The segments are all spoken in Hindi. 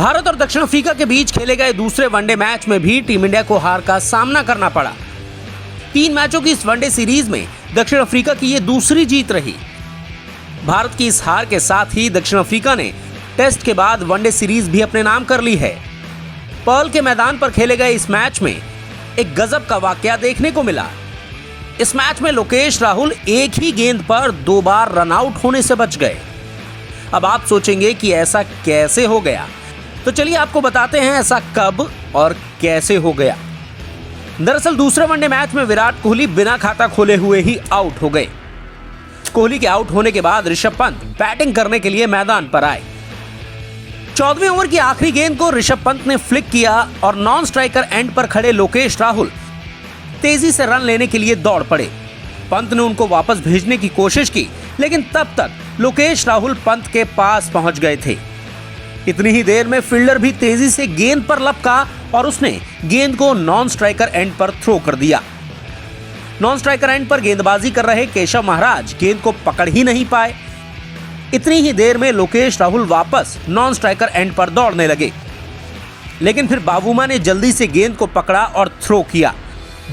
भारत और दक्षिण अफ्रीका के बीच खेले गए दूसरे वनडे मैच में भी टीम इंडिया को हार का सामना करना पड़ा। 3 मैचों की इस वनडे सीरीज में दक्षिण अफ्रीका की ये दूसरी जीत रही। भारत की इस हार के साथ ही दक्षिण अफ्रीका ने टेस्ट के बाद वनडे सीरीज भी अपने नाम कर ली है। पर्ल के मैदान पर खेले गए इस मैच में एक गजब का वाकया देखने को मिला। इस मैच में लोकेश राहुल एक ही गेंद पर 2 बार रन आउट होने से बच गए। अब आप सोचेंगे कि ऐसा कैसे हो गया, तो चलिए आपको बताते हैं ऐसा कब और कैसे हो गया। दरअसल दूसरे वनडे मैच में विराट कोहली बिना खाता खोले हुए ही आउट हो गए। कोहली के आउट होने के बाद ऋषभ पंत बैटिंग करने के लिए मैदान पर आए। 14वें ओवर की आखिरी गेंद को ऋषभ पंत ने फ्लिक किया और नॉन स्ट्राइकर एंड पर खड़े लोकेश राहुल तेजी से रन लेने के लिए दौड़ पड़े। पंत ने उनको वापस भेजने की कोशिश की, लेकिन तब तक लोकेश राहुल पंत के पास पहुंच गए थे। इतनी ही देर में फील्डर भी तेजी से गेंद पर लपका और उसने गेंद को नॉन स्ट्राइकर एंड पर थ्रो कर दिया। नॉन स्ट्राइकर एंड पर गेंदबाजी कर रहे केशव महाराज गेंद को पकड़ ही नहीं पाए। इतनी ही देर में लोकेश राहुल वापस नॉन स्ट्राइकर एंड पर दौड़ने लगे, लेकिन फिर बावूमा ने जल्दी से गेंद को पकड़ा और थ्रो किया।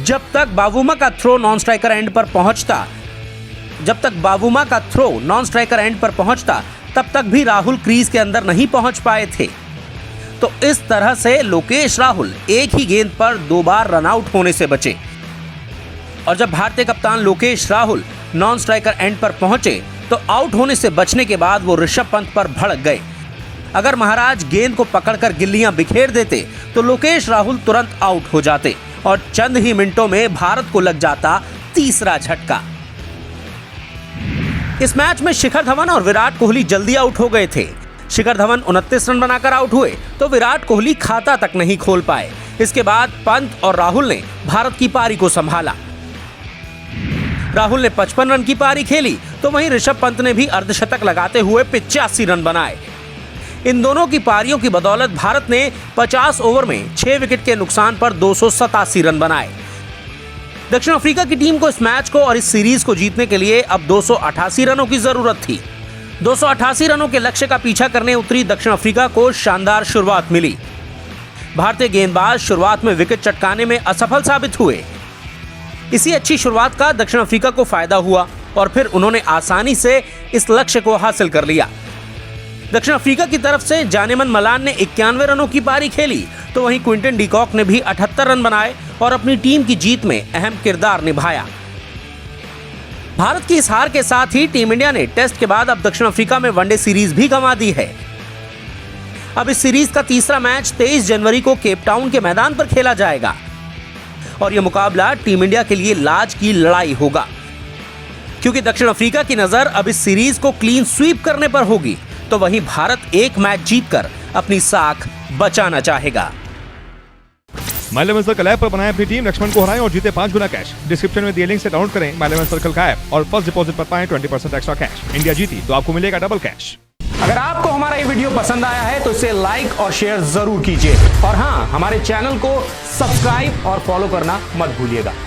जब तक बावूमा का थ्रो नॉन स्ट्राइकर एंड पर पहुंचता तब तक भी राहुल क्रीज के अंदर नहीं पहुंच पाए थे। तो इस तरह से लोकेश राहुल एक ही गेंद पर 2 बार रन आउट होने से बचे। और जब भारतीय कप्तान Lokesh Rahul non striker end पर पहुंचे तो आउट होने से बचने के बाद वो ऋषभ पंत पर भड़क गए। अगर महाराज गेंद को पकड़कर गिल्लियां बिखेर देते तो लोकेश राहुल तुरंत आउट हो जाते और चंद ही मिनटों में भारत को लग जाता तीसरा झटका। इस मैच में शिखर धवन और विराट कोहली जल्दी आउट हो गए थे। शिखर धवन 29 रन बनाकर आउट हुए तो विराट कोहली खाता तक नहीं खोल पाए। इसके बाद पंत और राहुल ने भारत की पारी को संभाला। राहुल ने 55 रन की पारी खेली तो वहीं ऋषभ पंत ने भी अर्धशतक लगाते हुए 85 रन बनाए। इन दोनों की पारियों की बदौलत भारत ने 50 ओवर में 6 विकेट के नुकसान पर 287 रन बनाए। दक्षिण अफ्रीका की टीम को इस मैच को और इस सीरीज को जीतने के लिए अब 288 रनों की जरूरत थी। 288 रनों के लक्ष्य का पीछा करने उतरी दक्षिण अफ्रीका को शानदार शुरुआत मिली। भारतीय गेंदबाज शुरुआत में विकेट चटकाने में असफल साबित हुए। इसी अच्छी शुरुआत का दक्षिण अफ्रीका को फायदा हुआ और फिर उन्होंने आसानी से इस लक्ष्य को हासिल कर लिया। दक्षिण अफ्रीका की तरफ से जानेमन मलान ने 91 रनों की पारी खेली तो वहीं क्विंटन डी कॉक ने भी 78 रन बनाए और अपनी टीम की जीत में अहम किरदार निभाया। भारत की इस हार के साथ ही टीम इंडिया ने टेस्ट के बाद अब दक्षिण अफ्रीका में वनडे सीरीज भी गंवा दी है। अब इस सीरीज का तीसरा मैच 23 जनवरी को केप टाउन के मैदान पर खेला जाएगा और यह मुकाबला टीम इंडिया के लिए लाज की लड़ाई होगा, क्योंकि दक्षिण अफ्रीका की नजर अब इस सीरीज को क्लीन स्वीप करने पर होगी, तो वहीं भारत एक मैच जीतकर अपनी साख बचाना चाहेगा। माय इलेवन सर्कल ऐप पर बनाएं अपनी टीम, लक्ष्मण को हराएं और जीते 5 गुना कैश। डिस्क्रिप्शन में दिए लिंक से डाउनलोड करें माय इलेवन सर्कल का ऐप और फर्स्ट डिपॉजिट पर पाएं 20% एक्स्ट्रा कैश। इंडिया जीती तो आपको मिलेगा डबल कैश। अगर आपको हमारा ये वीडियो पसंद आया है तो इसे लाइक और शेयर जरूर कीजिए और हाँ, हमारे चैनल को सब्सक्राइब और फॉलो करना मत भूलिएगा।